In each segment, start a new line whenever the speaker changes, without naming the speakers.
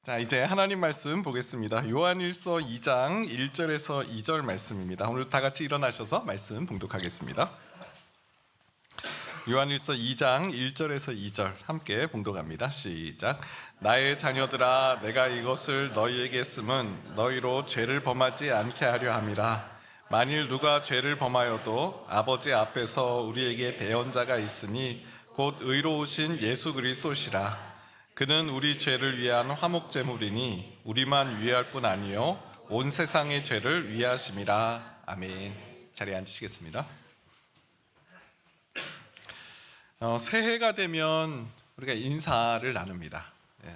자, 이제 하나님 말씀 보겠습니다. 요한일서 2장 1절에서 2절 말씀입니다. 오늘 다 같이 일어나셔서 말씀 봉독하겠습니다. 요한일서 2장 1절에서 2절 함께 봉독합니다. 시작. 나의 자녀들아, 내가 이것을 너희에게 쓰면 너희로 죄를 범하지 않게 하려 함이라. 만일 누가 죄를 범하여도 아버지 앞에서 우리에게 대언자가 있으니 곧 의로우신 예수 그리스도시라. 그는 우리 죄를 위한 화목제물이니 우리만 위할 뿐 아니요 온 세상의 죄를 위하심이라. 아멘. 자리에 앉으시겠습니다. 새해가 되면 우리가 인사를 나눕니다.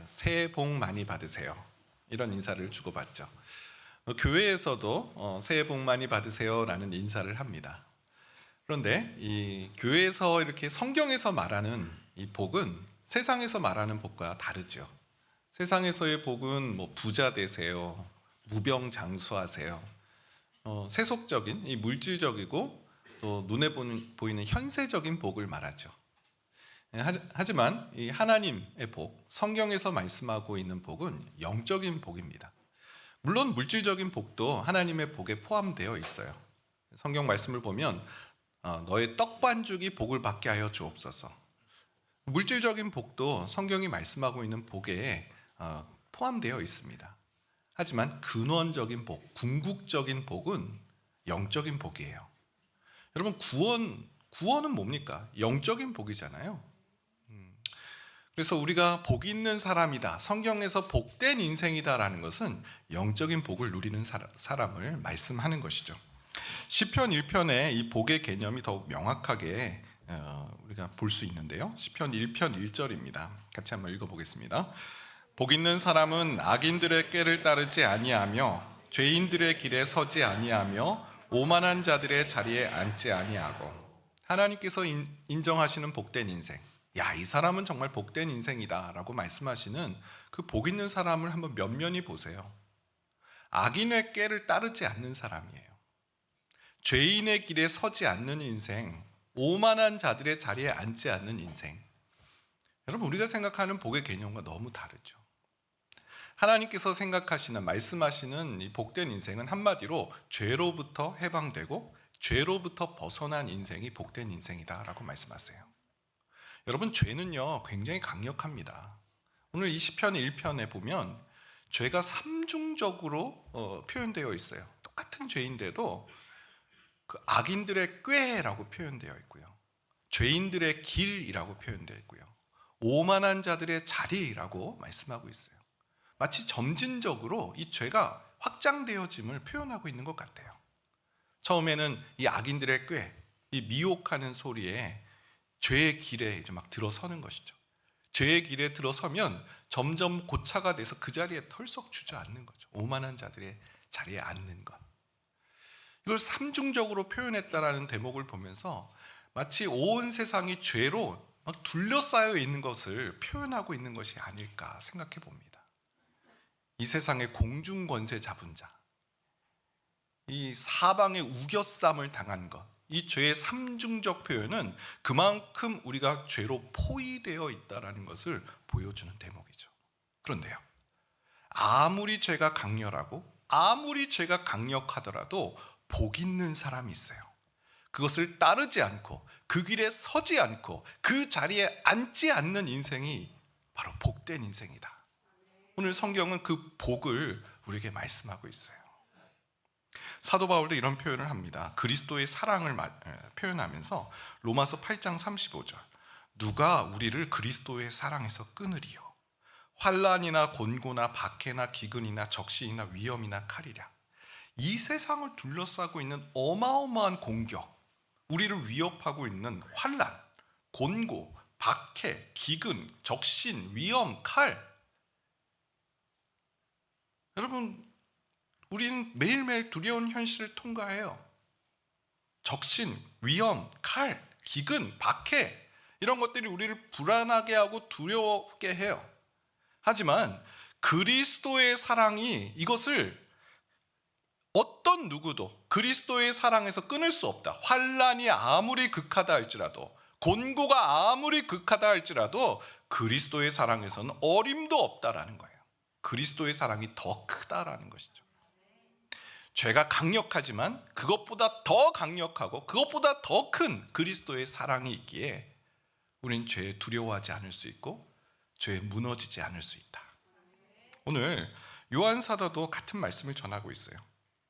새해 복 많이 받으세요. 이런 인사를 주고받죠. 교회에서도 새해 복 많이 받으세요라는 인사를 합니다. 그런데 이 교회에서 이렇게 성경에서 말하는 이 복은 세상에서 말하는 복과 다르죠. 세상에서의 복은 뭐 부자 되세요, 무병장수하세요, 세속적인 이 물질적이고 또 눈에 보이는 현세적인 복을 말하죠. 하지만 이 하나님의 복, 성경에서 말씀하고 있는 복은 영적인 복입니다. 물론 물질적인 복도 하나님의 복에 포함되어 있어요. 성경 말씀을 보면 너의 떡반죽이 복을 받게 하여 주옵소서. 물질적인 복도 성경이 말씀하고 있는 복에 포함되어 있습니다. 하지만 근원적인 복, 궁극적인 복은 영적인 복이에요. 여러분, 구원은 뭡니까? 영적인 복이잖아요. 그래서 우리가 복 있는 사람이다, 성경에서 복된 인생이다라는 것은 영적인 복을 누리는 사람을 말씀하는 것이죠. 시편 1편의 이 복의 개념이 더욱 명확하게 우리가 볼 수 있는데요. 시편 1편 1절입니다. 같이 한번 읽어보겠습니다. 복 있는 사람은 악인들의 꾀를 따르지 아니하며 죄인들의 길에 서지 아니하며 오만한 자들의 자리에 앉지 아니하고. 하나님께서 인정하시는 복된 인생, 야, 이 사람은 정말 복된 인생이다 라고 말씀하시는 그 복 있는 사람을 한번 면면히 보세요. 악인의 꾀를 따르지 않는 사람이에요. 죄인의 길에 서지 않는 인생, 오만한 자들의 자리에 앉지 않는 인생. 여러분, 우리가 생각하는 복의 개념과 너무 다르죠. 하나님께서 생각하시는, 말씀하시는 이 복된 인생은 한마디로 죄로부터 해방되고 죄로부터 벗어난 인생이 복된 인생이다라고 말씀하세요. 여러분, 죄는요 굉장히 강력합니다. 오늘 이 시편 1편에 보면 죄가 삼중적으로 표현되어 있어요. 똑같은 죄인데도 그 악인들의 꾀라고 표현되어 있고요, 죄인들의 길이라고 표현되어 있고요, 오만한 자들의 자리라고 말씀하고 있어요. 마치 점진적으로 이 죄가 확장되어짐을 표현하고 있는 것 같아요. 처음에는 이 악인들의 꾀, 이 미혹하는 소리에 죄의 길에 이제 막 들어서는 것이죠. 죄의 길에 들어서면 점점 고차가 돼서 그 자리에 털썩 주저앉는 거죠. 오만한 자들의 자리에 앉는 것. 이걸 삼중적으로 표현했다라는 대목을 보면서 마치 온 세상이 죄로 막 둘러싸여 있는 것을 표현하고 있는 것이 아닐까 생각해 봅니다. 이 세상의 공중 권세 잡은 자, 이 사방의 우겨쌈을 당한 것, 이 죄의 삼중적 표현은 그만큼 우리가 죄로 포위되어 있다라는 것을 보여주는 대목이죠. 그런데요, 아무리 죄가 강렬하고 아무리 죄가 강력하더라도 복 있는 사람이 있어요. 그것을 따르지 않고 그 길에 서지 않고 그 자리에 앉지 않는 인생이 바로 복된 인생이다. 오늘 성경은 그 복을 우리에게 말씀하고 있어요. 사도 바울도 이런 표현을 합니다. 그리스도의 사랑을 표현하면서 로마서 8장 35절, 누가 우리를 그리스도의 사랑에서 끊으리요? 환난이나 곤고나 박해나 기근이나 적신이나 위험이나 칼이랴. 이 세상을 둘러싸고 있는 어마어마한 공격, 우리를 위협하고 있는 환난, 곤고, 박해, 기근, 적신, 위험, 칼. 여러분, 우리는 매일매일 두려운 현실을 통과해요. 적신, 위험, 칼, 기근, 박해, 이런 것들이 우리를 불안하게 하고 두렵게 해요. 하지만 그리스도의 사랑이 이것을 어떤 누구도 그리스도의 사랑에서 끊을 수 없다. 환난이 아무리 극하다 할지라도, 곤고가 아무리 극하다 할지라도 그리스도의 사랑에서는 어림도 없다라는 거예요. 그리스도의 사랑이 더 크다라는 것이죠. 죄가 강력하지만 그것보다 더 강력하고 그것보다 더 큰 그리스도의 사랑이 있기에 우리는 죄에 두려워하지 않을 수 있고 죄에 무너지지 않을 수 있다. 오늘 요한 사도도 같은 말씀을 전하고 있어요.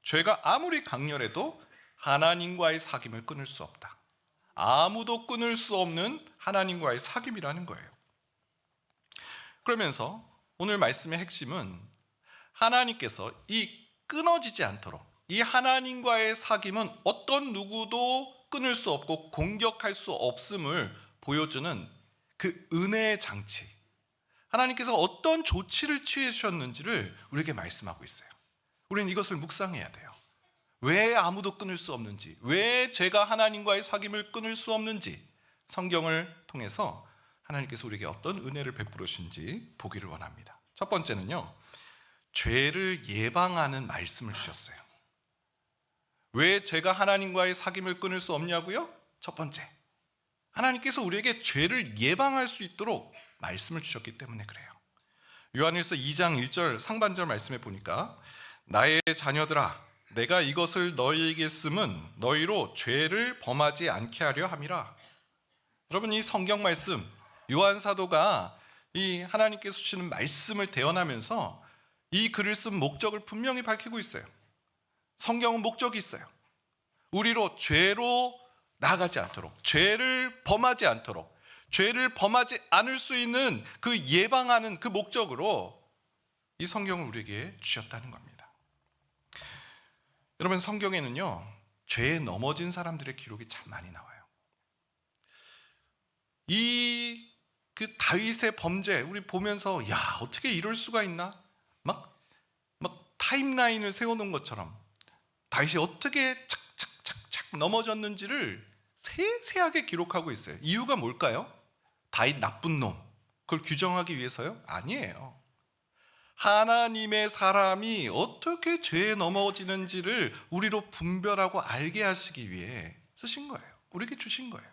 죄가 아무리 강렬해도 하나님과의 사귐을 끊을 수 없다. 아무도 끊을 수 없는 하나님과의 사귐이라는 거예요. 그러면서 오늘 말씀의 핵심은 하나님께서 이 끊어지지 않도록 이 하나님과의 사귐은 어떤 누구도 끊을 수 없고 공격할 수 없음을 보여주는 그 은혜의 장치, 하나님께서 어떤 조치를 취하셨는지를 우리에게 말씀하고 있어요. 우리는 이것을 묵상해야 돼요. 왜 아무도 끊을 수 없는지, 왜 제가 하나님과의 사귐을 끊을 수 없는지 성경을 통해서 하나님께서 우리에게 어떤 은혜를 베풀으신지 보기를 원합니다. 첫 번째는요, 죄를 예방하는 말씀을 주셨어요. 왜 제가 하나님과의 사귐을 끊을 수 없냐고요? 첫 번째, 하나님께서 우리에게 죄를 예방할 수 있도록 말씀을 주셨기 때문에 그래요. 요한일서 2장 1절 상반절 말씀에 보니까 나의 자녀들아 내가 이것을 너희에게 쓰면 너희로 죄를 범하지 않게 하려 함이라. 여러분, 이 성경 말씀, 요한 사도가 이 하나님께서 주시는 말씀을 대언하면서 이 글을 쓴 목적을 분명히 밝히고 있어요. 성경은 목적이 있어요. 우리로 죄로 나아가지 않도록, 죄를 범하지 않도록, 죄를 범하지 않을 수 있는 그 예방하는 그 목적으로 이 성경을 우리에게 주셨다는 겁니다. 여러분, 성경에는요, 죄에 넘어진 사람들의 기록이 참 많이 나와요. 이 그 다윗의 범죄 우리 보면서 야, 어떻게 이럴 수가 있나? 막 타임라인을 세워놓은 것처럼 다윗이 어떻게 착착착착 넘어졌는지를 세세하게 기록하고 있어요. 이유가 뭘까요? 다윗 나쁜 놈, 그걸 규정하기 위해서요? 아니에요. 하나님의 사람이 어떻게 죄에 넘어지는지를 우리로 분별하고 알게 하시기 위해 쓰신 거예요. 우리에게 주신 거예요.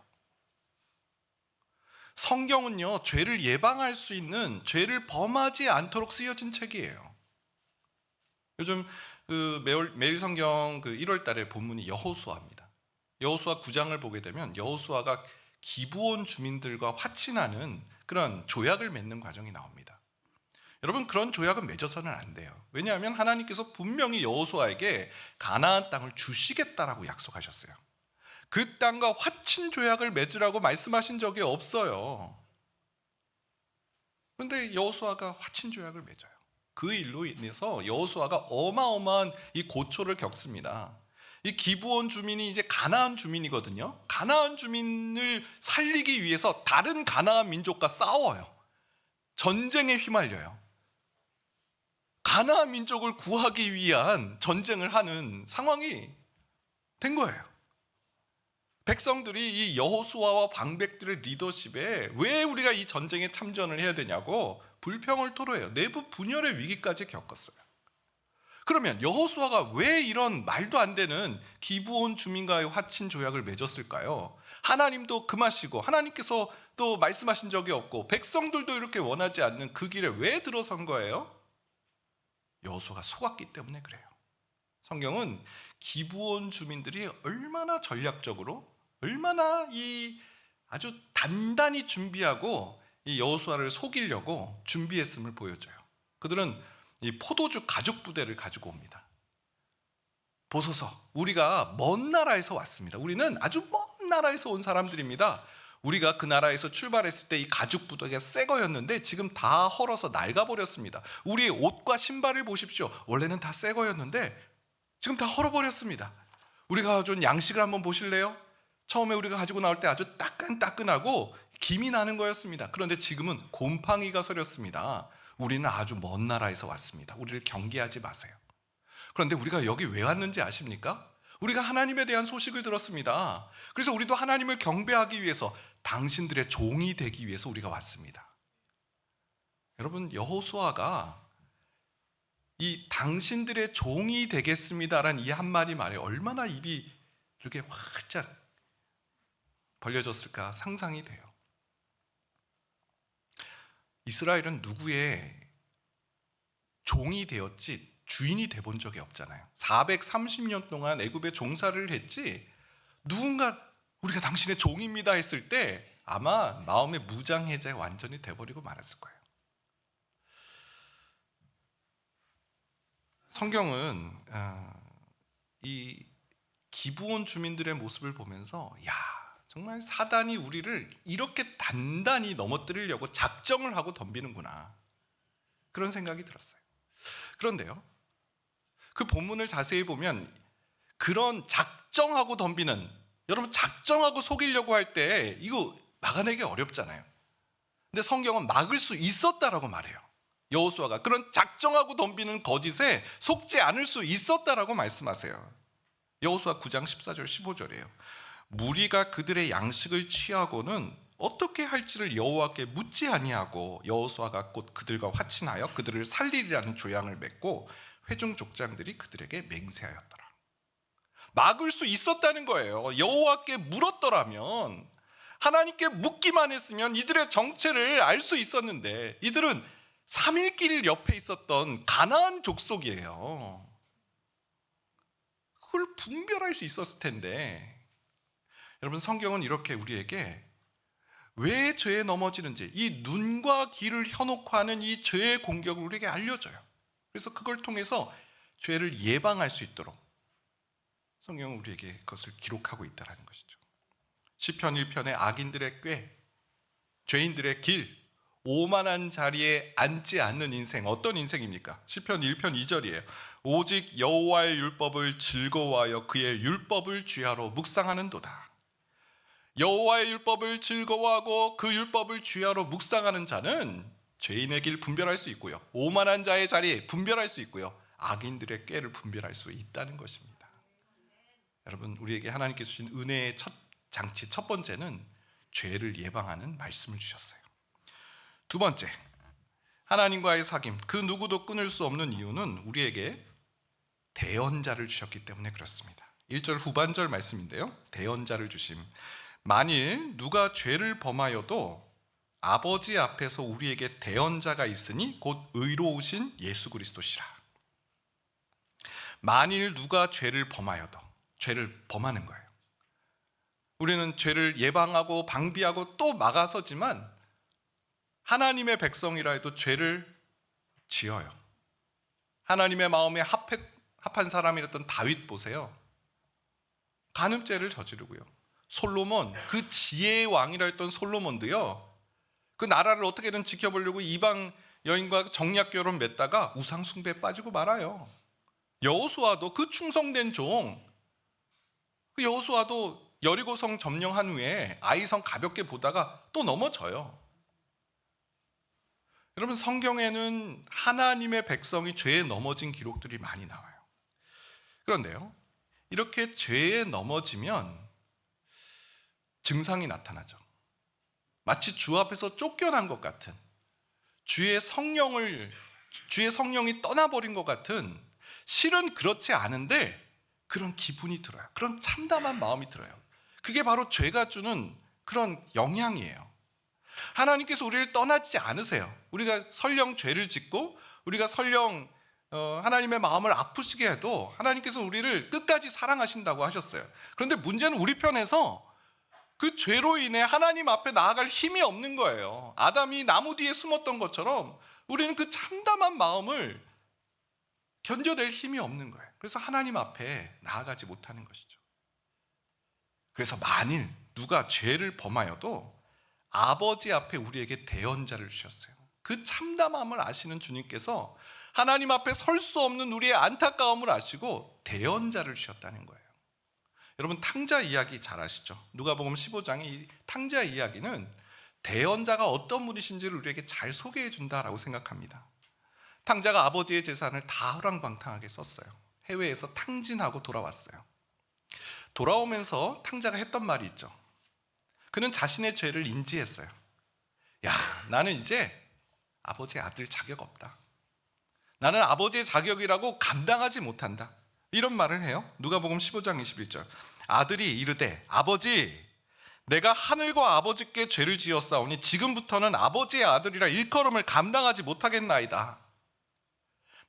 성경은요, 죄를 예방할 수 있는, 죄를 범하지 않도록 쓰여진 책이에요. 요즘 매일 성경 1월 달에 본문이 여호수아입니다. 여호수아 9장을 보게 되면 여호수아가 기브온 주민들과 화친하는 그런 조약을 맺는 과정이 나옵니다. 여러분, 그런 조약은 맺어서는 안 돼요. 왜냐하면 하나님께서 분명히 여호수아에게 가나안 땅을 주시겠다라고 약속하셨어요. 그 땅과 화친 조약을 맺으라고 말씀하신 적이 없어요. 그런데 여호수아가 화친 조약을 맺어요. 그 일로 인해서 여호수아가 어마어마한 이 고초를 겪습니다. 이 기브온 주민이 이제 가나안 주민이거든요. 가나안 주민을 살리기 위해서 다른 가나안 민족과 싸워요. 전쟁에 휘말려요. 가나안 민족을 구하기 위한 전쟁을 하는 상황이 된 거예요. 백성들이 이 여호수아와 방백들의 리더십에 왜 우리가 이 전쟁에 참전을 해야 되냐고 불평을 토로해요. 내부 분열의 위기까지 겪었어요. 그러면 여호수아가 왜 이런 말도 안 되는 기브온 주민과의 화친 조약을 맺었을까요? 하나님도 금하시고 하나님께서 또 말씀하신 적이 없고 백성들도 이렇게 원하지 않는 그 길에 왜 들어선 거예요? 여호수아가 속았기 때문에 그래요. 성경은 기브온 주민들이 얼마나 전략적으로, 얼마나 이 아주 단단히 준비하고 이 여호수아를 속이려고 준비했음을 보여줘요. 그들은 이 포도주 가죽 부대를 가지고 옵니다. 보소서, 우리가 먼 나라에서 왔습니다. 우리는 아주 먼 나라에서 온 사람들입니다. 우리가 그 나라에서 출발했을 때 이 가죽 부대가 새 거였는데 지금 다 헐어서 낡아버렸습니다. 우리의 옷과 신발을 보십시오. 원래는 다 새 거였는데 지금 다 헐어버렸습니다. 우리가 가져온 양식을 한번 보실래요? 처음에 우리가 가지고 나올 때 아주 따끈따끈하고 김이 나는 거였습니다. 그런데 지금은 곰팡이가 서렸습니다. 우리는 아주 먼 나라에서 왔습니다. 우리를 경계하지 마세요. 그런데 우리가 여기 왜 왔는지 아십니까? 우리가 하나님에 대한 소식을 들었습니다. 그래서 우리도 하나님을 경배하기 위해서, 당신들의 종이 되기 위해서 우리가 왔습니다. 여러분, 여호수아가 이 당신들의 종이 되겠습니다라는 이 한마디 말에 얼마나 입이 이렇게 활짝 벌려졌을까 상상이 돼요. 이스라엘은 누구의 종이 되었지 주인이 돼 본 적이 없잖아요. 430년 동안 애굽에 종사를 했지 누군가 우리가 당신의 종입니다 했을 때 아마 마음의 무장해제 완전히 돼버리고 말았을 거예요. 성경은 이 기브온 주민들의 모습을 보면서 야, 정말 사단이 우리를 이렇게 단단히 넘어뜨리려고 작정을 하고 덤비는구나, 그런 생각이 들었어요. 그런데요, 그 본문을 자세히 보면 그런 작정하고 덤비는, 여러분 작정하고 속이려고 할 때 이거 막아내기 어렵잖아요. 근데 성경은 막을 수 있었다라고 말해요. 여호수아가 그런 작정하고 덤비는 거짓에 속지 않을 수 있었다라고 말씀하세요. 여호수아 9장 14절 15절이에요. 무리가 그들의 양식을 취하고는 어떻게 할지를 여호와께 묻지 아니하고 여호수아가 곧 그들과 화친하여 그들을 살리리라는 조약을 맺고 회중 족장들이 그들에게 맹세하였더라. 막을 수 있었다는 거예요. 여호와께 물었더라면, 하나님께 묻기만 했으면 이들의 정체를 알 수 있었는데, 이들은 3일길 옆에 있었던 가나안 족속이에요. 그걸 분별할 수 있었을 텐데. 여러분, 성경은 이렇게 우리에게 왜 죄에 넘어지는지, 이 눈과 귀를 켜놓고 하는 이 죄의 공격을 우리에게 알려줘요. 그래서 그걸 통해서 죄를 예방할 수 있도록 성경은 우리에게 그것을 기록하고 있다는 것이죠. 시편 1편의 악인들의 꾀, 죄인들의 길, 오만한 자리에 앉지 않는 인생, 어떤 인생입니까? 시편 1편 2절이에요. 오직 여호와의 율법을 즐거워하여 그의 율법을 주야로 묵상하는도다. 여호와의 율법을 즐거워하고 그 율법을 주야로 묵상하는 자는 죄인의 길 분별할 수 있고요, 오만한 자의 자리 분별할 수 있고요, 악인들의 꾀를 분별할 수 있다는 것입니다. 여러분, 우리에게 하나님께서 주신 은혜의 첫 장치, 첫 번째는 죄를 예방하는 말씀을 주셨어요. 두 번째, 하나님과의 사귐, 그 누구도 끊을 수 없는 이유는 우리에게 대언자를 주셨기 때문에 그렇습니다. 1절 후반절 말씀인데요, 대언자를 주심. 만일 누가 죄를 범하여도 아버지 앞에서 우리에게 대언자가 있으니 곧 의로우신 예수 그리스도시라. 만일 누가 죄를 범하여도, 죄를 범하는 거예요. 우리는 죄를 예방하고 방비하고 또 막아서지만 하나님의 백성이라 해도 죄를 지어요. 하나님의 마음에 합한 사람이었던 다윗 보세요. 간음죄를 저지르고요. 솔로몬, 그 지혜의 왕이라 했던 솔로몬도요, 그 나라를 어떻게든 지켜보려고 이방 여인과 정략 결혼 맺다가 우상 숭배에 빠지고 말아요. 여호수아도 그 충성된 종, 그 여호수아도 여리고성 점령한 후에 아이성 가볍게 보다가 또 넘어져요. 여러분, 성경에는 하나님의 백성이 죄에 넘어진 기록들이 많이 나와요. 그런데요, 이렇게 죄에 넘어지면 증상이 나타나죠. 마치 주 앞에서 쫓겨난 것 같은, 주의 성령이 떠나버린 것 같은, 실은 그렇지 않은데 그런 기분이 들어요. 그런 참담한 마음이 들어요. 그게 바로 죄가 주는 그런 영향이에요. 하나님께서 우리를 떠나지 않으세요. 우리가 설령 죄를 짓고 우리가 설령 하나님의 마음을 아프시게 해도 하나님께서 우리를 끝까지 사랑하신다고 하셨어요. 그런데 문제는 우리 편에서 그 죄로 인해 하나님 앞에 나아갈 힘이 없는 거예요. 아담이 나무 뒤에 숨었던 것처럼 우리는 그 참담한 마음을 견뎌낼 힘이 없는 거예요. 그래서 하나님 앞에 나아가지 못하는 것이죠. 그래서 만일 누가 죄를 범하여도 아버지 앞에 우리에게 대언자를 주셨어요. 그 참담함을 아시는 주님께서 하나님 앞에 설 수 없는 우리의 안타까움을 아시고 대언자를 주셨다는 거예요. 여러분, 탕자 이야기 잘 아시죠? 누가복음 15장의 이 탕자 이야기는 대언자가 어떤 분이신지를 우리에게 잘 소개해 준다라고 생각합니다. 탕자가 아버지의 재산을 다 호랑방탕하게 썼어요. 해외에서 탕진하고 돌아왔어요. 돌아오면서 탕자가 했던 말이 있죠. 그는 자신의 죄를 인지했어요. 야, 나는 이제 아버지의 아들 자격 없다. 나는 아버지의 자격이라고 감당하지 못한다. 이런 말을 해요. 누가복음 15장 21절. 아들이 이르되 아버지, 내가 하늘과 아버지께 죄를 지었사오니 지금부터는 아버지의 아들이라 일컬음을 감당하지 못하겠나이다.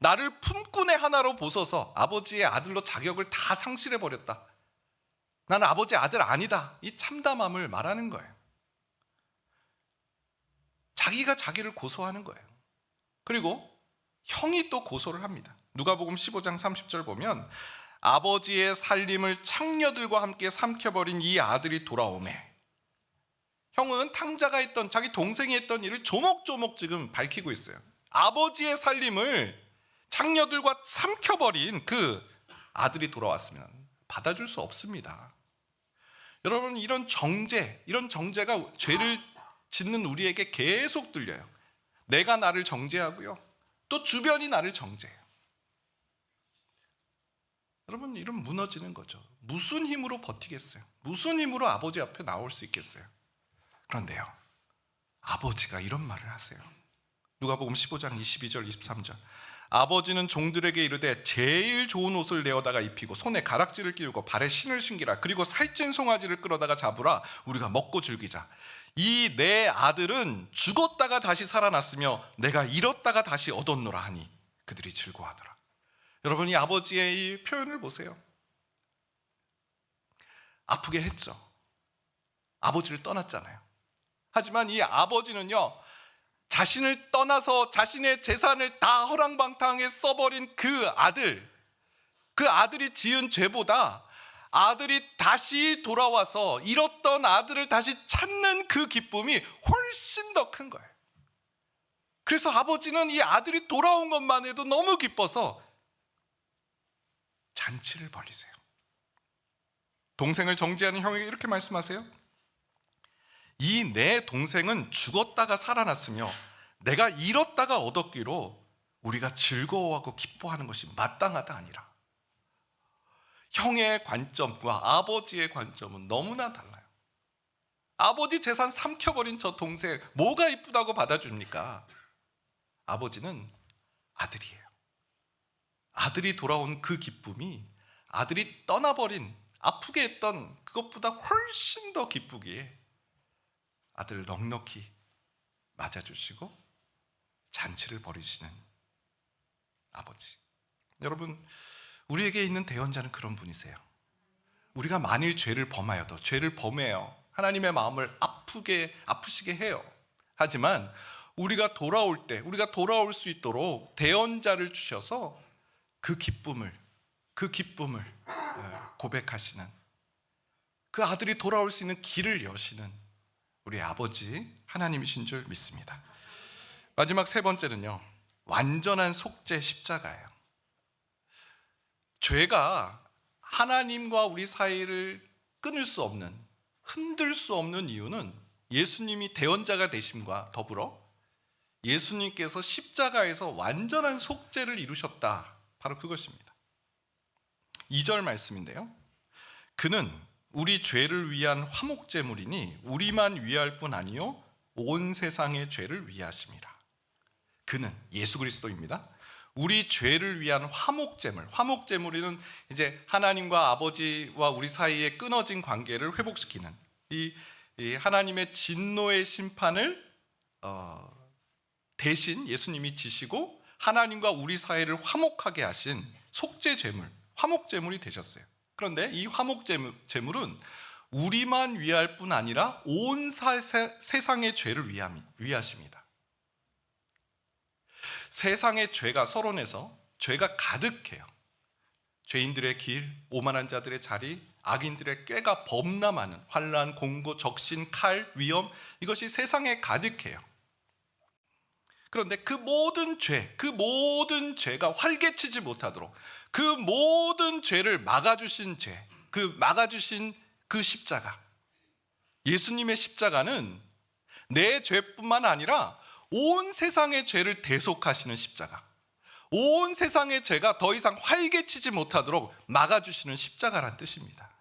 나를 품꾼의 하나로 보셔서 아버지의 아들로 자격을 다 상실해 버렸다. 나는 아버지의 아들 아니다. 이 참담함을 말하는 거예요. 자기가 자기를 고소하는 거예요. 그리고 형이 또 고소를 합니다. 누가복음 15장 30절 보면 아버지의 살림을 창녀들과 함께 삼켜버린 이 아들이 돌아오매. 형은 탕자가 했던, 자기 동생이 했던 일을 조목조목 지금 밝히고 있어요. 아버지의 살림을 창녀들과 삼켜버린 그 아들이 돌아왔으면 받아줄 수 없습니다. 여러분, 이런 정죄가 죄를 짓는 우리에게 계속 들려요. 내가 나를 정죄하고요, 또 주변이 나를 정죄해요. 여러분, 이런 무너지는 거죠. 무슨 힘으로 버티겠어요? 무슨 힘으로 아버지 앞에 나올 수 있겠어요? 그런데요, 아버지가 이런 말을 하세요. 누가복음 15장 22절 23절. 아버지는 종들에게 이르되 제일 좋은 옷을 내어다가 입히고 손에 가락지를 끼우고 발에 신을 신기라. 그리고 살찐 송아지를 끌어다가 잡으라. 우리가 먹고 즐기자. 이 내 아들은 죽었다가 다시 살아났으며 내가 잃었다가 다시 얻었노라 하니 그들이 즐거워하더라. 여러분, 이 아버지의 이 표현을 보세요. 아프게 했죠. 아버지를 떠났잖아요. 하지만 이 아버지는요, 자신을 떠나서 자신의 재산을 다 허랑방탕하게 써버린 그 아들이 지은 죄보다 아들이 다시 돌아와서 잃었던 아들을 다시 찾는 그 기쁨이 훨씬 더 큰 거예요. 그래서 아버지는 이 아들이 돌아온 것만 해도 너무 기뻐서 잔치를 벌이세요. 동생을 정죄하는 형에게 이렇게 말씀하세요. 이 내 동생은 죽었다가 살아났으며 내가 잃었다가 얻었기로 우리가 즐거워하고 기뻐하는 것이 마땅하다 아니라. 형의 관점과 아버지의 관점은 너무나 달라요. 아버지 재산 삼켜버린 저 동생 뭐가 이쁘다고 받아줍니까? 아버지는 아들이에요. 아들이 돌아온 그 기쁨이 아들이 떠나버린 아프게 했던 그것보다 훨씬 더 기쁘기에 아들 넉넉히 맞아주시고 잔치를 벌이시는 아버지. 여러분, 우리에게 있는 대언자는 그런 분이세요. 우리가 만일 죄를 범하여도 죄를 범해요. 하나님의 마음을 아프시게 해요. 하지만 우리가 돌아올 수 있도록 대언자를 주셔서 그 기쁨을 고백하시는, 그 아들이 돌아올 수 있는 길을 여시는 우리 아버지 하나님이신 줄 믿습니다. 마지막 세 번째는요, 완전한 속죄 십자가예요. 죄가 하나님과 우리 사이를 끊을 수 없는, 흔들 수 없는 이유는 예수님이 대언자가 되심과 더불어 예수님께서 십자가에서 완전한 속죄를 이루셨다. 바로 그것입니다. 2절 말씀인데요, 그는 우리 죄를 위한 화목제물이니 우리만 위할 뿐 아니요 온 세상의 죄를 위하심이라. 그는 예수 그리스도입니다. 우리 죄를 위한 화목제물은 이제 하나님과 아버지와 우리 사이에 끊어진 관계를 회복시키는 이 하나님의 진노의 심판을 대신 예수님이 지시고 하나님과 우리 사이를 화목하게 하신 속죄제물, 화목제물이 되셨어요. 그런데 이 화목제물은 우리만 위할 뿐 아니라 온 세상의 죄를 위하십니다. 세상의 죄가 서론에서 죄가 가득해요. 죄인들의 길, 오만한 자들의 자리, 악인들의 꾀가 범람하는 환난, 공고, 적신, 칼, 위험, 이것이 세상에 가득해요. 그런데 그 모든 죄가 활개치지 못하도록 그 모든 죄를 막아주신 그 십자가, 예수님의 십자가는 내 죄뿐만 아니라 온 세상의 죄를 대속하시는 십자가, 온 세상의 죄가 더 이상 활개치지 못하도록 막아주시는 십자가란 뜻입니다.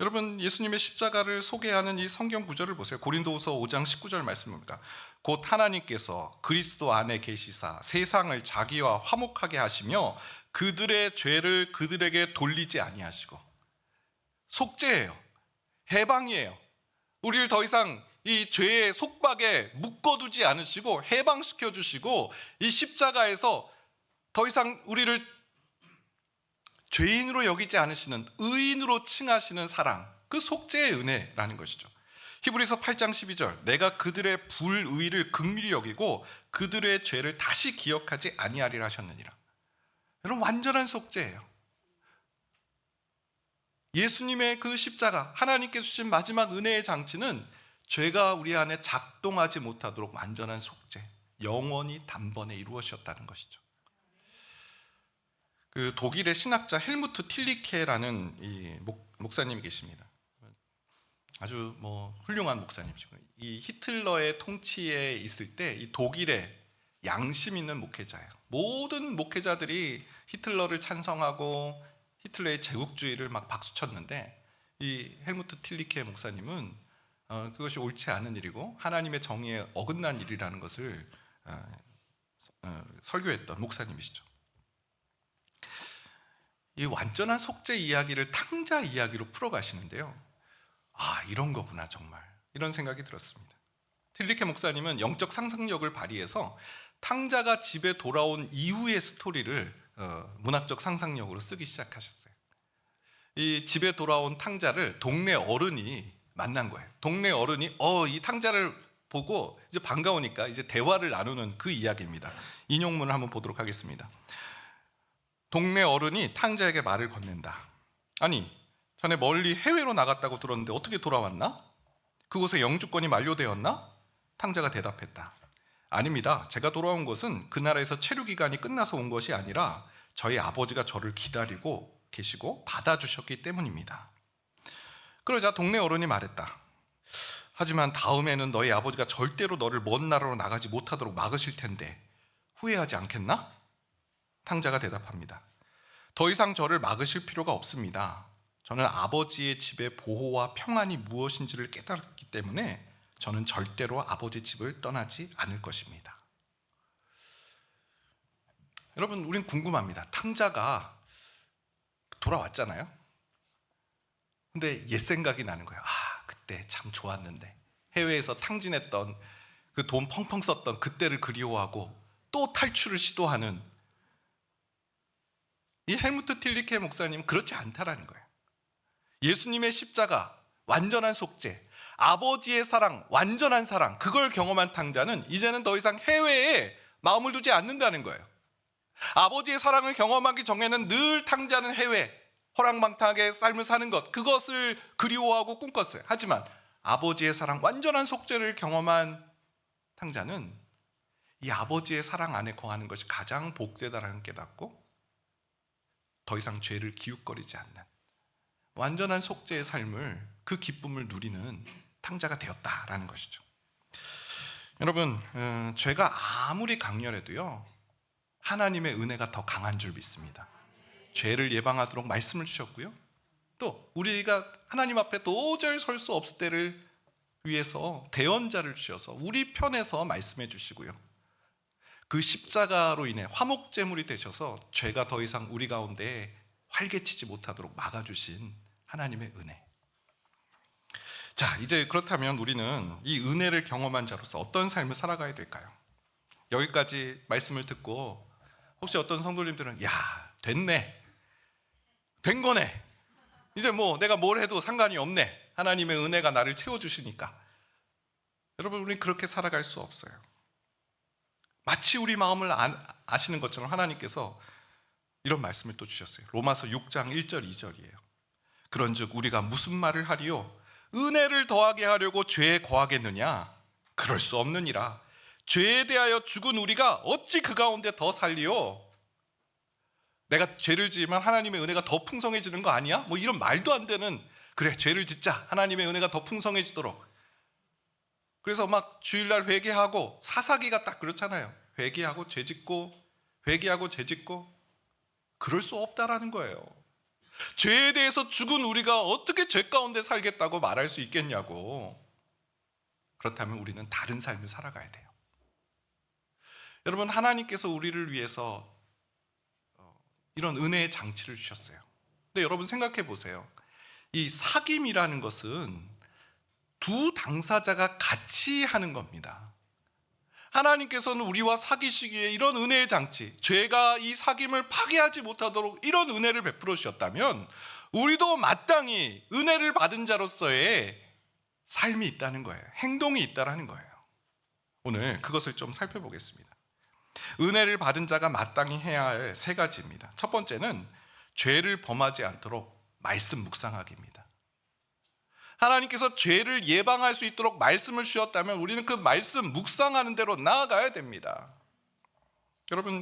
여러분, 예수님의 십자가를 소개하는 이 성경 구절을 보세요. 고린도후서 5장 19절 말씀입니다. 곧 하나님께서 그리스도 안에 계시사 세상을 자기와 화목하게 하시며 그들의 죄를 그들에게 돌리지 아니하시고. 속죄예요. 해방이에요. 우리를 더 이상 이 죄의 속박에 묶어두지 않으시고 해방시켜 주시고 이 십자가에서 더 이상 우리를 죄인으로 여기지 않으시는 의인으로 칭하시는 사랑, 그 속죄의 은혜라는 것이죠. 히브리서 8장 12절, 내가 그들의 불의를 긍휼히 여기고 그들의 죄를 다시 기억하지 아니하리라 하셨느니라. 여러분, 완전한 속죄예요. 예수님의 그 십자가, 하나님께서 주신 마지막 은혜의 장치는 죄가 우리 안에 작동하지 못하도록 완전한 속죄, 영원히 단번에 이루어졌다는 것이죠. 그 독일의 신학자 헬무트 틸리케라는 이 목사님이 계십니다. 아주 훌륭한 목사님이시고, 이 히틀러의 통치에 있을 때 이 독일의 양심 있는 목회자예요. 모든 목회자들이 히틀러를 찬성하고 히틀러의 제국주의를 막 박수쳤는데 이 헬무트 틸리케 목사님은 그것이 옳지 않은 일이고 하나님의 정의에 어긋난 일이라는 것을 설교했던 목사님이시죠. 이 완전한 속죄 이야기를 탕자 이야기로 풀어가시는데요. 아, 이런 거구나 정말, 이런 생각이 들었습니다. 틸리케 목사님은 영적 상상력을 발휘해서 탕자가 집에 돌아온 이후의 스토리를 문학적 상상력으로 쓰기 시작하셨어요. 이 집에 돌아온 탕자를 동네 어른이 만난 거예요. 동네 어른이 이 탕자를 보고 이제 반가우니까 이제 대화를 나누는 그 이야기입니다. 인용문을 한번 보도록 하겠습니다. 동네 어른이 탕자에게 말을 건넨다. 아니, 자네 멀리 해외로 나갔다고 들었는데 어떻게 돌아왔나? 그곳에 영주권이 만료되었나? 탕자가 대답했다. 아닙니다. 제가 돌아온 것은 그 나라에서 체류 기간이 끝나서 온 것이 아니라 저희 아버지가 저를 기다리고 계시고 받아주셨기 때문입니다. 그러자 동네 어른이 말했다. 하지만 다음에는 너희 아버지가 절대로 너를 먼 나라로 나가지 못하도록 막으실 텐데 후회하지 않겠나? 탕자가 대답합니다. 더 이상 저를 막으실 필요가 없습니다. 저는 아버지의 집의 보호와 평안이 무엇인지를 깨달았기 때문에 저는 절대로 아버지 집을 떠나지 않을 것입니다. 여러분, 우린 궁금합니다. 탕자가 돌아왔잖아요. 근데 옛 생각이 나는 거예요. 그때 참 좋았는데, 해외에서 탕진했던 그 돈 펑펑 썼던 그때를 그리워하고 또 탈출을 시도하는 이 헬무트 틸리케 목사님은 그렇지 않다라는 거예요. 예수님의 십자가, 완전한 속죄, 아버지의 사랑, 완전한 사랑, 그걸 경험한 탕자는 이제는 더 이상 해외에 마음을 두지 않는다는 거예요. 아버지의 사랑을 경험하기 전에는 늘 탕자는 해외, 허랑방탕하게 삶을 사는 것, 그것을 그리워하고 꿈꿨어요. 하지만 아버지의 사랑, 완전한 속죄를 경험한 탕자는 이 아버지의 사랑 안에 거하는 것이 가장 복되다라는 깨닫고 더 이상 죄를 기웃거리지 않는 완전한 속죄의 삶을, 그 기쁨을 누리는 탕자가 되었다라는 것이죠. 여러분, 죄가 아무리 강렬해도요, 하나님의 은혜가 더 강한 줄 믿습니다. 죄를 예방하도록 말씀을 주셨고요, 또 우리가 하나님 앞에 도저히 설 수 없을 때를 위해서 대언자를 주셔서 우리 편에서 말씀해 주시고요, 그 십자가로 인해 화목제물이 되셔서 죄가 더 이상 우리 가운데 활개치지 못하도록 막아주신 하나님의 은혜. 자, 이제 그렇다면 우리는 이 은혜를 경험한 자로서 어떤 삶을 살아가야 될까요? 여기까지 말씀을 듣고 혹시 어떤 성도님들은 됐네, 된 거네, 이제 내가 뭘 해도 상관이 없네, 하나님의 은혜가 나를 채워주시니까. 여러분, 우리는 그렇게 살아갈 수 없어요. 마치 우리 마음을 아시는 것처럼 하나님께서 이런 말씀을 또 주셨어요. 로마서 6장 1절 2절이에요. 그런즉 우리가 무슨 말을 하리요? 은혜를 더하게 하려고 죄에 거하겠느냐? 그럴 수 없느니라. 죄에 대하여 죽은 우리가 어찌 그 가운데 더 살리요? 내가 죄를 지으면 하나님의 은혜가 더 풍성해지는 거 아니야? 이런 말도 안 되는, 그래 죄를 짓자, 하나님의 은혜가 더 풍성해지도록. 그래서 막 주일날 회개하고, 사사기가 딱 그렇잖아요. 회개하고 죄 짓고, 회개하고 죄 짓고. 그럴 수 없다라는 거예요. 죄에 대해서 죽은 우리가 어떻게 죄 가운데 살겠다고 말할 수 있겠냐고. 그렇다면 우리는 다른 삶을 살아가야 돼요. 여러분, 하나님께서 우리를 위해서 이런 은혜의 장치를 주셨어요. 근데 여러분 생각해 보세요. 이 사귐이라는 것은 두 당사자가 같이 하는 겁니다. 하나님께서는 우리와 사귀시기에 이런 은혜의 장치, 죄가 이 사귐을 파괴하지 못하도록 이런 은혜를 베풀어 주셨다면 우리도 마땅히 은혜를 받은 자로서의 삶이 있다는 거예요. 행동이 있다는 거예요. 오늘 그것을 좀 살펴보겠습니다. 은혜를 받은 자가 마땅히 해야 할 세 가지입니다. 첫 번째는 죄를 범하지 않도록 말씀 묵상하기입니다. 하나님께서 죄를 예방할 수 있도록 말씀을 주셨다면 우리는 그 말씀 묵상하는 대로 나아가야 됩니다. 여러분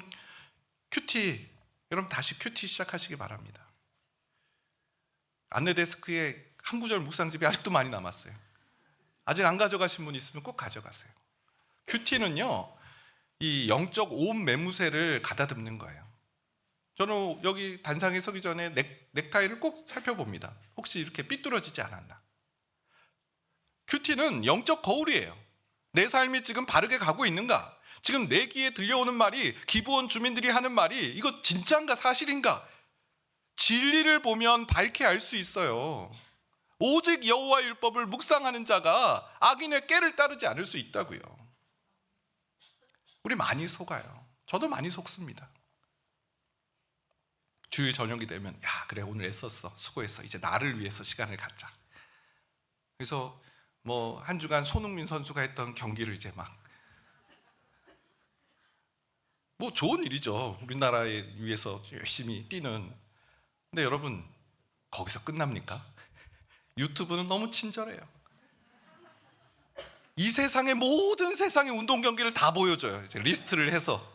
다시 큐티 시작하시기 바랍니다. 안내 데스크에 한 구절 묵상집이 아직도 많이 남았어요. 아직 안 가져가신 분 있으면 꼭 가져가세요. 큐티는요, 이 영적 온 매무새를 가다듬는 거예요. 저는 여기 단상에 서기 전에 넥타이를 꼭 살펴봅니다. 혹시 이렇게 삐뚤어지지 않았나. 큐티는 영적 거울이에요. 내 삶이 지금 바르게 가고 있는가? 지금 내 귀에 들려오는 말이, 기브온 주민들이 하는 말이 이거 진짜인가 사실인가? 진리를 보면 밝게 알 수 있어요. 오직 여호와의 율법을 묵상하는 자가 악인의 꾀를 따르지 않을 수 있다고요. 우리 많이 속아요. 저도 많이 속습니다. 주일 저녁이 되면 야 그래 오늘 애썼어, 수고했어, 이제 나를 위해서 시간을 갖자. 그래서 뭐 한 주간 손흥민 선수가 했던 경기를 이제 막 뭐 좋은 일이죠. 우리나라에 위해서 열심히 뛰는. 근데 여러분 거기서 끝납니까? 유튜브는 너무 친절해요. 이 세상의 모든 세상의 운동 경기를 다 보여줘요. 이제 리스트를 해서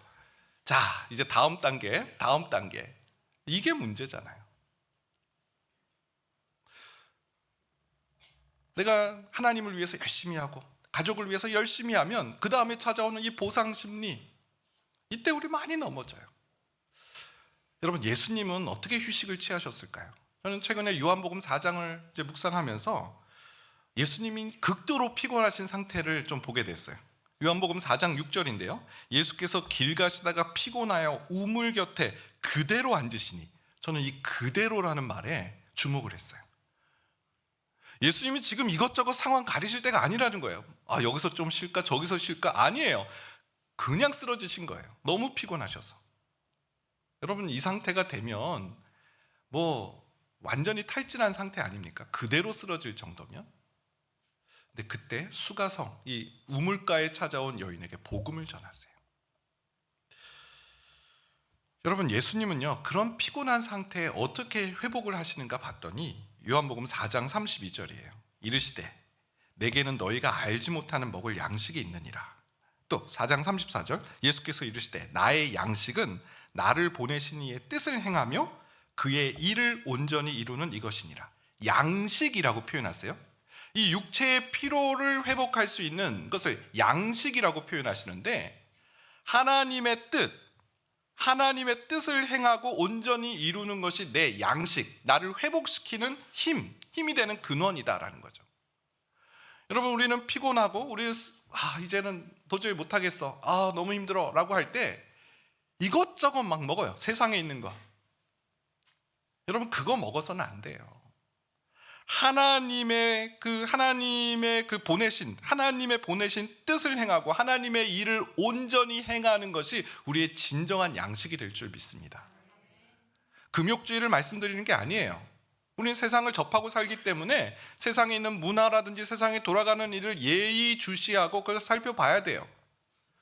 자 이제 다음 단계 이게 문제잖아요. 내가 하나님을 위해서 열심히 하고 가족을 위해서 열심히 하면 그 다음에 찾아오는 이 보상 심리, 이때 우리 많이 넘어져요. 여러분 예수님은 어떻게 휴식을 취하셨을까요? 저는 최근에 요한복음 4장을 이제 묵상하면서 예수님이 극도로 피곤하신 상태를 좀 보게 됐어요. 요한복음 4장 6절인데요. 예수께서 길 가시다가 피곤하여 우물 곁에 그대로 앉으시니, 저는 이 그대로라는 말에 주목을 했어요. 예수님이 지금 이것저것 상황 가리실 때가 아니라는 거예요. 아 여기서 좀 쉴까 저기서 쉴까 아니에요. 그냥 쓰러지신 거예요. 너무 피곤하셔서. 여러분 이 상태가 되면 뭐 완전히 탈진한 상태 아닙니까? 그대로 쓰러질 정도면. 근데 그때 수가성, 이 우물가에 찾아온 여인에게 복음을 전하세요. 여러분 예수님은요 그런 피곤한 상태에 어떻게 회복을 하시는가 봤더니 요한복음 4장 32절이에요. 이르시되 내게는 너희가 알지 못하는 먹을 양식이 있느니라. 또 4장 34절 예수께서 이르시되 나의 양식은 나를 보내신 이의 뜻을 행하며 그의 일을 온전히 이루는 이것이니라. 양식이라고 표현하세요. 이 육체의 피로를 회복할 수 있는 것을 양식이라고 표현하시는데, 하나님의 뜻을 행하고 온전히 이루는 것이 내 양식, 나를 회복시키는 힘이 되는 근원이다라는 거죠. 여러분 우리는 피곤하고 우리는 이제는 도저히 못하겠어, 너무 힘들어 라고 할 때 이것저것 막 먹어요. 세상에 있는 거. 여러분 그거 먹어서는 안 돼요. 하나님의 보내신 뜻을 행하고 하나님의 일을 온전히 행하는 것이 우리의 진정한 양식이 될 줄 믿습니다. 금욕주의를 말씀드리는 게 아니에요. 우리는 세상을 접하고 살기 때문에 세상에 있는 문화라든지 세상에 돌아가는 일을 예의주시하고 그걸 살펴봐야 돼요.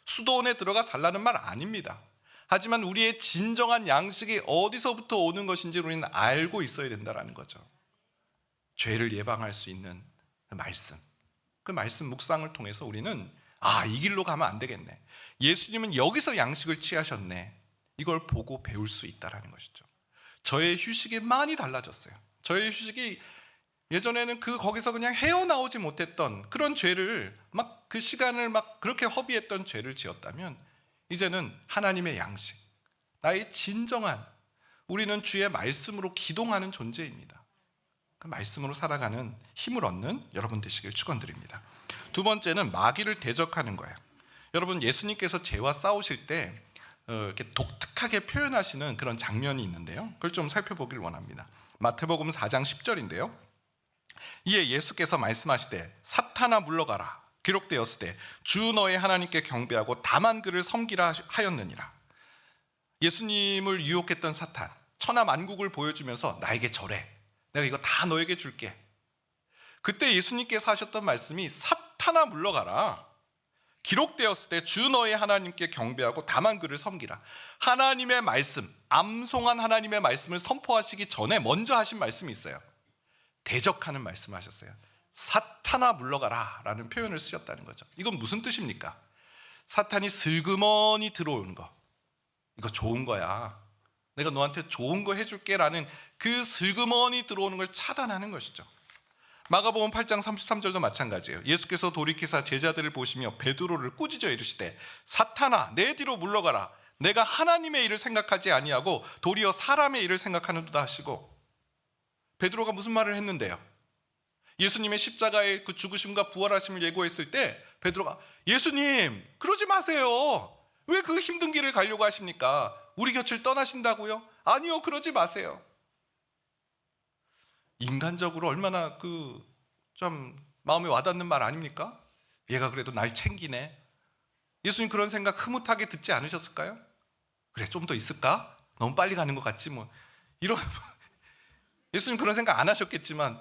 수도원에 들어가 살라는 말 아닙니다. 하지만 우리의 진정한 양식이 어디서부터 오는 것인지 우리는 알고 있어야 된다는 거죠. 죄를 예방할 수 있는 그 말씀 묵상을 통해서 우리는 이 길로 가면 안 되겠네, 예수님은 여기서 양식을 취하셨네, 이걸 보고 배울 수 있다는 것이죠. 저의 휴식이 많이 달라졌어요. 저의 휴식이 예전에는 거기서 그냥 헤어나오지 못했던 그런 죄를 그 시간을 그렇게 허비했던 죄를 지었다면 이제는 하나님의 양식, 나의 진정한, 우리는 주의 말씀으로 기동하는 존재입니다. 그 말씀으로 살아가는 힘을 얻는 여러분 되시길 축원드립니다. 두 번째는 마귀를 대적하는 거예요. 여러분 예수님께서 죄와 싸우실 때 이렇게 독특하게 표현하시는 그런 장면이 있는데요, 그걸 좀 살펴보길 원합니다. 마태복음 4장 10절인데요 이에 예수께서 말씀하시되 사탄아 물러가라. 기록되었으되 주 너의 하나님께 경배하고 다만 그를 섬기라 하였느니라. 예수님을 유혹했던 사탄, 천하 만국을 보여주면서 나에게 절해. 내가 이거 다 너에게 줄게. 그때 예수님께서 하셨던 말씀이 사탄아 물러가라. 기록되었을 때 주 너의 하나님께 경배하고 다만 그를 섬기라. 하나님의 말씀, 암송한 하나님의 말씀을 선포하시기 전에 먼저 하신 말씀이 있어요. 대적하는 말씀을 하셨어요. 사탄아 물러가라 라는 표현을 쓰셨다는 거죠. 이건 무슨 뜻입니까? 사탄이 슬그머니 들어오는 거, 이거 좋은 거야, 내가 너한테 좋은 거 해줄게 라는 그 슬그머니 들어오는 걸 차단하는 것이죠. 마가복음 8장 33절도 마찬가지예요. 예수께서 돌이키사 제자들을 보시며 베드로를 꾸짖어 이르시되 사탄아 내 뒤로 물러가라. 내가 하나님의 일을 생각하지 아니하고 도리어 사람의 일을 생각하는도다 하시고, 베드로가 무슨 말을 했는데요? 예수님의 십자가의 그 죽으심과 부활하심을 예고했을 때 베드로가 예수님 그러지 마세요. 왜 그 힘든 길을 가려고 하십니까? 우리 곁을 떠나신다고요? 아니요, 그러지 마세요. 인간적으로 얼마나 좀 마음에 와닿는 말 아닙니까? 얘가 그래도 날 챙기네. 예수님 그런 생각 흐뭇하게 듣지 않으셨을까요? 그래, 좀 더 있을까? 너무 빨리 가는 것 같지 뭐. 이런 예수님 그런 생각 안 하셨겠지만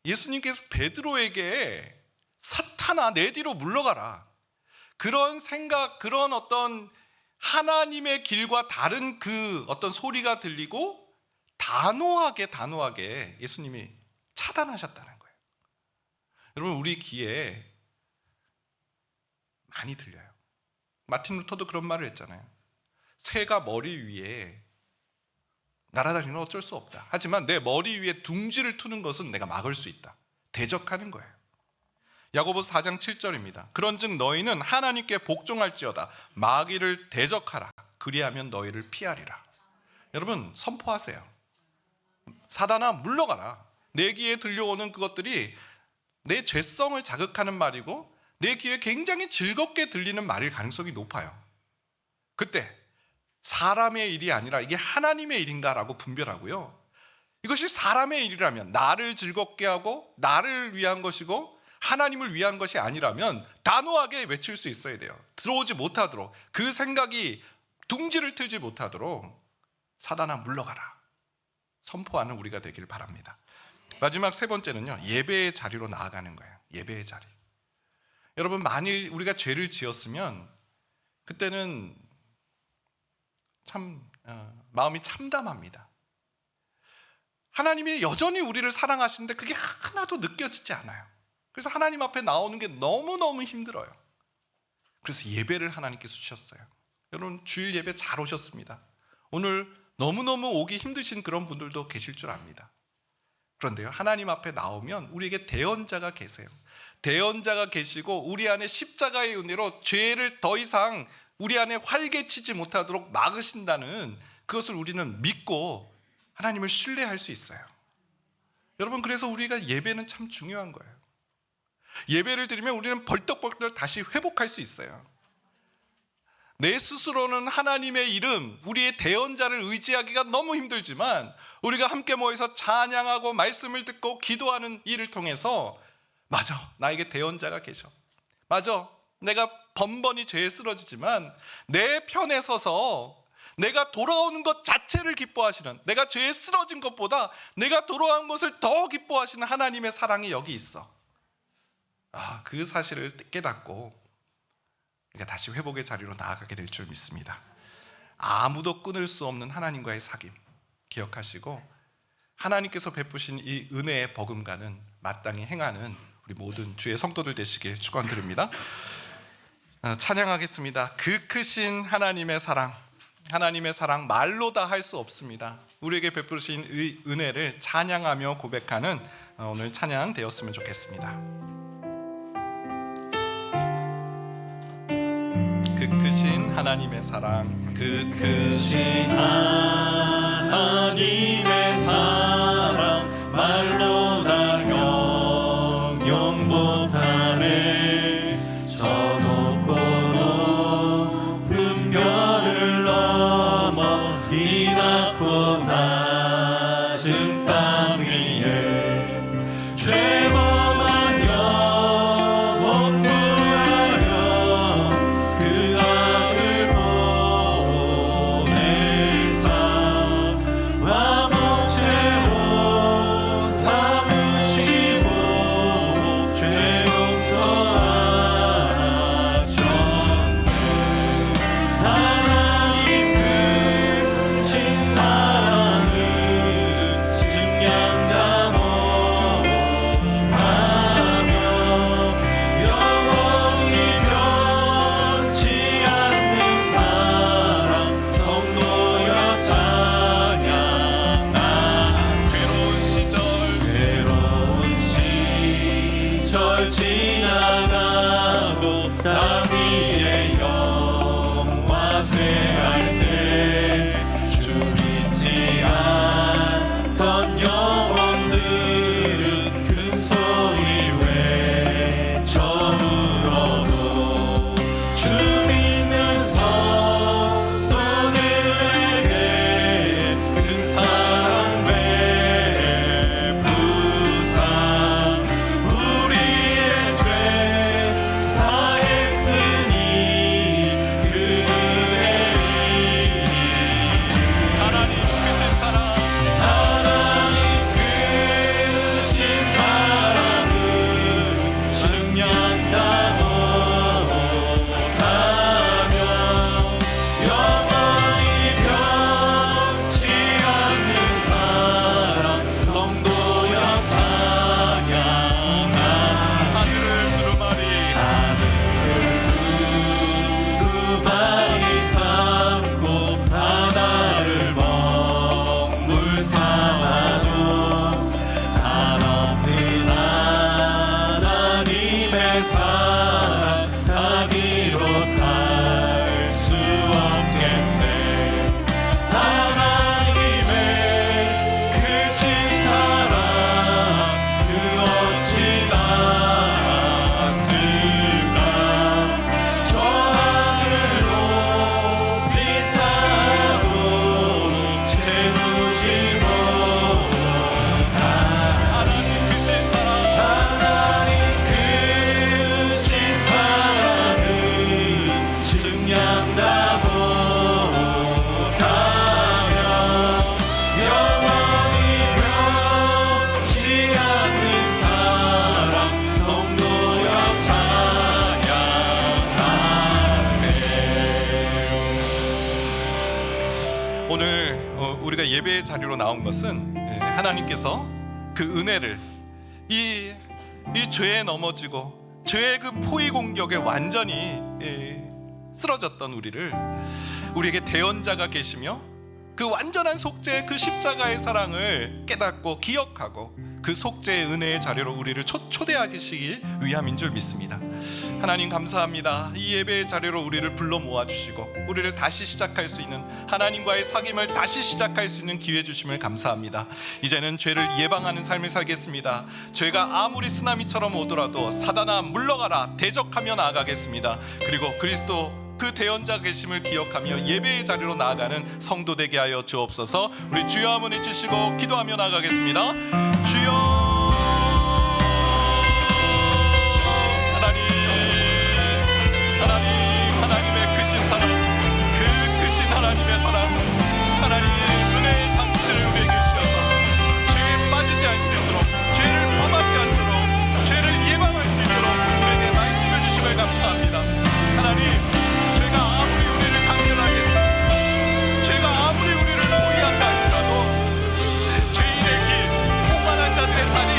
예수님께서 베드로에게 사탄아 내 뒤로 물러가라, 그런 생각, 그런 어떤 하나님의 길과 다른 그 어떤 소리가 들리고 단호하게 예수님이 차단하셨다는 거예요. 여러분, 우리 귀에 많이 들려요. 마틴 루터도 그런 말을 했잖아요. 새가 머리 위에 날아다니는 건 어쩔 수 없다. 하지만 내 머리 위에 둥지를 트는 것은 내가 막을 수 있다. 대적하는 거예요. 야고보서 4장 7절입니다. 그런즉 너희는 하나님께 복종할지어다. 마귀를 대적하라. 그리하면 너희를 피하리라. 여러분, 선포하세요. 사단아 물러가라. 내 귀에 들려오는 그것들이 내 죄성을 자극하는 말이고 내 귀에 굉장히 즐겁게 들리는 말일 가능성이 높아요. 그때 사람의 일이 아니라 이게 하나님의 일인가라고 분별하고요, 이것이 사람의 일이라면, 나를 즐겁게 하고 나를 위한 것이고 하나님을 위한 것이 아니라면 단호하게 외칠 수 있어야 돼요. 들어오지 못하도록, 그 생각이 둥지를 틀지 못하도록 사단아 물러가라 선포하는 우리가 되길 바랍니다. 마지막 세 번째는요, 예배의 자리로 나아가는 거예요. 예배의 자리. 여러분, 만일 우리가 죄를 지었으면 그때는 참 마음이 참담합니다. 하나님이 여전히 우리를 사랑하시는데 그게 하나도 느껴지지 않아요. 그래서 하나님 앞에 나오는 게 너무너무 힘들어요. 그래서 예배를 하나님께서 주셨어요. 여러분, 주일 예배 잘 오셨습니다. 오늘 너무너무 오기 힘드신 그런 분들도 계실 줄 압니다. 그런데요, 하나님 앞에 나오면 우리에게 대언자가 계세요. 대언자가 계시고 우리 안에 십자가의 은혜로 죄를 더 이상 우리 안에 활개치지 못하도록 막으신다는 그것을 우리는 믿고 하나님을 신뢰할 수 있어요. 여러분, 그래서 우리가 예배는 참 중요한 거예요. 예배를 드리면 우리는 벌떡벌떡 다시 회복할 수 있어요. 내 스스로는 하나님의 이름, 우리의 대언자를 의지하기가 너무 힘들지만 우리가 함께 모여서 찬양하고 말씀을 듣고 기도하는 일을 통해서, 맞아, 나에게 대언자가 계셔. 맞아, 내가 번번이 죄에 쓰러지지만 내 편에 서서 내가 돌아오는 것 자체를 기뻐하시는, 내가 죄에 쓰러진 것보다 내가 돌아온 것을 더 기뻐하시는 하나님의 사랑이 여기 있어. 그 사실을 깨닫고 우리가 다시 회복의 자리로 나아가게 될 줄 믿습니다. 아무도 끊을 수 없는 하나님과의 사귐 기억하시고 하나님께서 베푸신 이 은혜의 버금가는 마땅히 행하는 우리 모든 주의 성도들 되시길 축원드립니다. 찬양하겠습니다. 그 크신 하나님의 사랑, 하나님의 사랑 말로 다 할 수 없습니다. 우리에게 베푸신 이 은혜를 찬양하며 고백하는 오늘 찬양 되었으면 좋겠습니다. 그 크신 하나님의 사랑, 그 크신 하나님의 사랑 말로 다 형용 못하네. 저 높고 높은 별을 넘어 이 낮고 낮은 땅 위에 오늘 우리가 예배의 자리로 나온 것은 하나님께서 그 은혜를 이 죄에 넘어지고 죄의 그 포위 공격에 완전히 쓰러졌던 우리에게 대언자가 계시며 그 완전한 속죄의 그 십자가의 사랑을 깨닫고 기억하고 그 속죄의 은혜의 자리로 우리를 초대하시기 위함인 줄 믿습니다. 하나님 감사합니다. 이 예배의 자리로 우리를 불러 모아주시고 우리를 다시 시작할 수 있는, 하나님과의 사귐을 다시 시작할 수 있는 기회 주심을 감사합니다. 이제는 죄를 예방하는 삶을 살겠습니다. 죄가 아무리 쓰나미처럼 오더라도 사단아 물러가라 대적하며 나아가겠습니다. 그리고 그리스도 그 대언자 계심을 기억하며 예배의 자리로 나아가는 성도 되게 하여 주옵소서. 우리 주여 한번 외치시고 기도하며 나아가겠습니다. 주여 하나님의 크신 사랑, 그 크신 하나님의 사랑, 하나님의 은혜의 장치를 우리에게 주셔서 죄에 빠지지 않을 수 있도록, 죄를 범하지 않도록, 죄를 예방할 수 있도록 우리에게 말씀해 주심을 감사합니다. 하나님, 죄가 아무리 우리를 강렬하게 했습니다. 죄가 아무리 우리를 포위한다 할지라도 죄인의 길, 오만한 자들의 자리,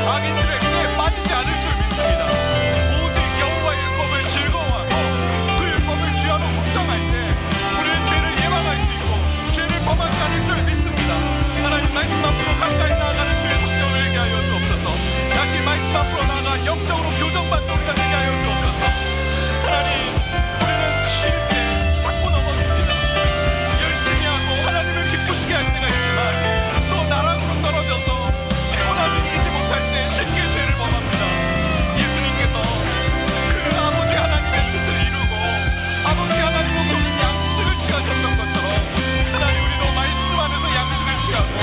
악인들의 꾀에 빠지지 않을 줄 믿습니다. 오직 여호와의 율법을 즐거워하고 그 율법을 주야로 묵상할 때 우리는 죄를 예방할 수 있고 죄를 범하지 않을 줄 믿습니다. 하나님 말씀 앞으로 가까이 나아가는 주의 성령을 되게 하여 주옵소서. 다시 말씀 앞으로 나아가 영적으로 교정받는 우리가 되게 하여 주옵소서. 하나님, 우리는 쉽게 자꾸 넘어집니다. 열심히 하고 하나님을 기쁘시게 할 때가 있지만 또 나락으로 떨어져서 태어나도 이기지 못할 때 쉽게 죄를 범합니다. 예수님께서 그 아버지 하나님의 뜻을 이루고 아버지 하나님으로부터 양식을 취하셨던 것처럼 하나님, 우리도 말씀 안에서 양식을 취하고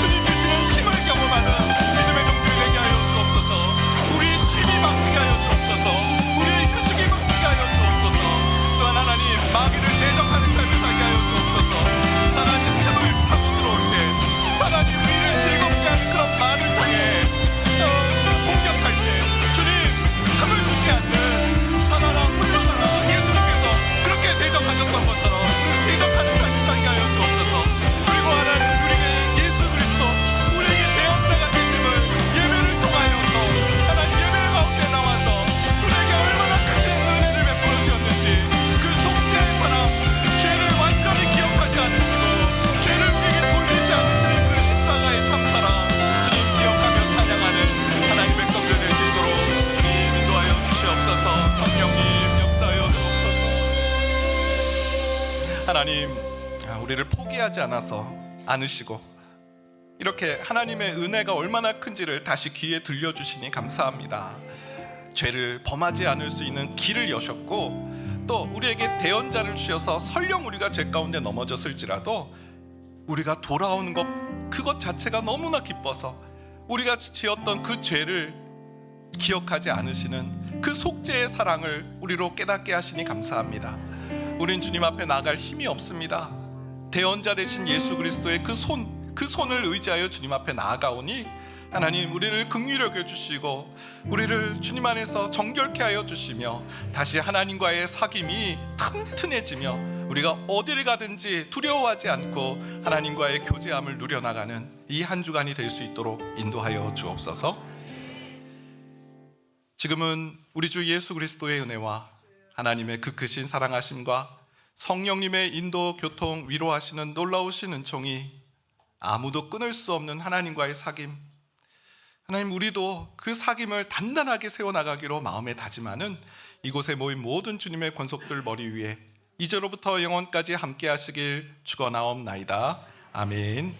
주님 주시는 힘을 경험하는 믿음의 종들 되게 하여 주옵소서. 우리의 힘이 막히게 하여 주옵소서. 우리의 휴식이 막히게 하여 주옵소서. 또한 하나님, 마귀를 대적하는 삶을 살게 하여 주옵소서. 사단이 틈을 타고 들어올 때 사단이 우리를 즐겁게 하는 그런 말을 통해 공격할 때 주님, 틈을 주지 않는 사단아 물러가라, 예수님께서 그렇게 대적하셨던 것처럼 대적하는 삶을 살게 하여 주옵소서. 그리고 하나님, 우리에게 예수 그리스도 우리에게 대언자가 계심을 예배를 통하여서 하나님 예배 가운데 나와서 우리에게 얼마나 크신 은혜를 베풀어 주셨는지 그 속죄의 사랑, 죄를 완전히 기억하지 않으시고 죄를 우리에게 돌리지 않으시는 그 십자가의 참사랑 주님 기억하며 찬양하는 하나님 백성들 될 수 있도록 주님 인도하여 주시옵소서. 성령님 역사하여 주옵소서. 하나님, 우리를 포기하지 않으시고 이렇게 하나님의 은혜가 얼마나 큰지를 다시 귀에 들려주시니 감사합니다. 죄를 범하지 않을 수 있는 길을 여셨고 또 우리에게 대언자를 주셔서 설령 우리가 죄 가운데 넘어졌을지라도 우리가 돌아오는 것, 그것 자체가 너무나 기뻐서 우리가 지었던 그 죄를 기억하지 않으시는 그 속죄의 사랑을 우리로 깨닫게 하시니 감사합니다. 우린 주님 앞에 나갈 힘이 없습니다. 대언자 되신 예수 그리스도의 그 손을 의지하여 주님 앞에 나아가오니 하나님, 우리를 긍휼히 여겨주시고 우리를 주님 안에서 정결케 하여 주시며 다시 하나님과의 사귐이 튼튼해지며 우리가 어디를 가든지 두려워하지 않고 하나님과의 교제함을 누려나가는 이 한 주간이 될 수 있도록 인도하여 주옵소서. 지금은 우리 주 예수 그리스도의 은혜와 하나님의 그 크신 사랑하심과 성령님의 인도, 교통, 위로하시는 놀라우신 은총이 아무도 끊을 수 없는 하나님과의 사귐, 하나님, 우리도 그 사귐을 단단하게 세워나가기로 마음에 다짐하는 이곳에 모인 모든 주님의 권속들 머리 위에 이제로부터 영원까지 함께 하시길 축원하옵나이다. 아멘.